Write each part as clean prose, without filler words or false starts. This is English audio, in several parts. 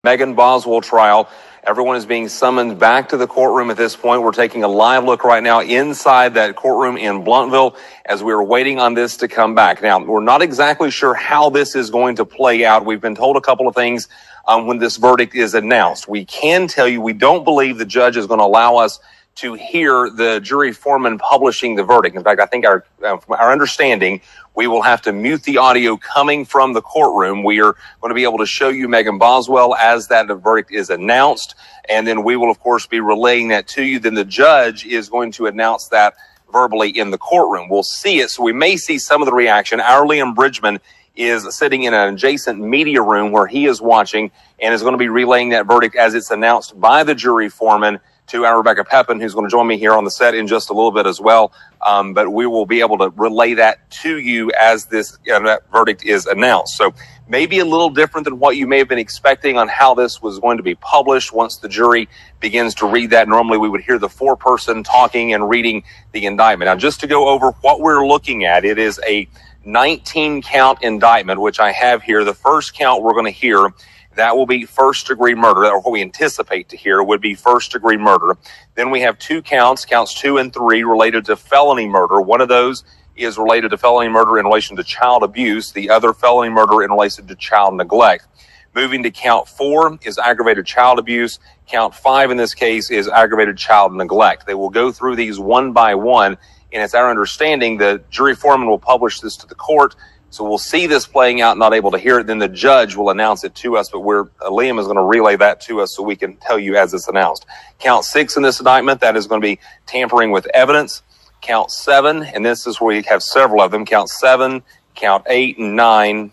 Megan Boswell trial. Everyone is being summoned back to the courtroom at this point. We're taking a live look right now inside that courtroom in Blountville as we're waiting on this to come back. Now, we're not exactly sure how this is going to play out. We've been told a couple of things when this verdict is announced. We can tell you we don't believe the judge is going to allow us to hear the jury foreman publishing the verdict. In fact, I think from our understanding, we will have to mute the audio coming from the courtroom. We are going to be able to show you Megan Boswell as that verdict is announced, and then we will, of course, be relaying that to you. Then the judge is going to announce that verbally in the courtroom. We'll see it, so we may see some of the reaction. Our Liam Bridgman is sitting in an adjacent media room where he is watching and is going to be relaying that verdict as it's announced by the jury foreman to our Rebecca Pepin, who's going to join me here on the set in just a little bit as well. But we will be able to relay that to you as this that verdict is announced. So maybe a little different than what you may have been expecting on how this was going to be published once the jury begins to read that. Normally we would hear the foreperson talking and reading the indictment. Now, just to go over what we're looking at, it is a 19-count indictment, which I have here. The first count we're going to hear, that will be first-degree murder, or what we anticipate to hear would be first-degree murder. Then we have two counts 2 and 3, related to felony murder. One of those is related to felony murder in relation to child abuse. The other, felony murder in relation to child neglect. Moving to count 4 is aggravated child abuse. Count 5 in this case is aggravated child neglect. They will go through these one by one, and it's our understanding the jury foreman will publish this to the court. So we'll see this playing out, not able to hear it. Then the judge will announce it to us, but Liam is going to relay that to us so we can tell you as it's announced. Count 6 in this indictment, that is going to be tampering with evidence. Count 7, and this is where we have several of them. Count 7, count 8 and 9,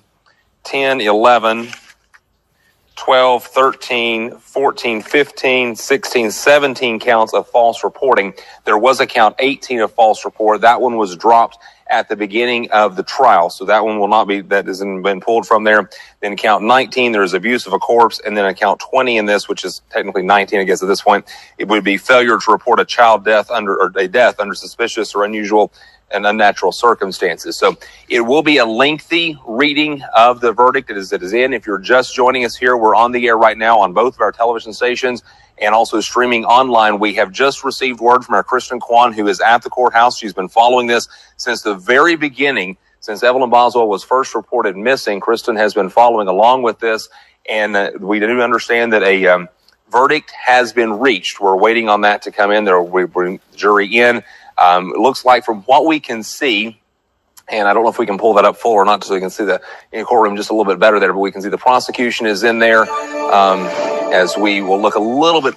10, 11, 12, 13, 14, 15, 16, 17 counts of false reporting. There was a count 18 of false report. That one was dropped at the beginning of the trial. So that one will not be, that hasn't been pulled from there. Then count 19, there is abuse of a corpse. And then a count 20 in this, which is technically 19, I guess at this point, it would be failure to report a child death or a death under suspicious or unusual and unnatural circumstances. So it will be a lengthy reading of the verdict as it is in. If you're just joining us here, we're on the air right now on both of our television stations and also streaming online. We have just received word from our Kristen Kwan, who is at the courthouse. She's been following this since the very beginning, since Evelyn Boswell was first reported missing. Kristen has been following along with this, and we do understand that a verdict has been reached. We're waiting on that to come in. There will bring the jury in. It looks like from what we can see, and I don't know if we can pull that up full or not so you can see the courtroom just a little bit better there, but we can see the prosecution is in there as we will look a little bit.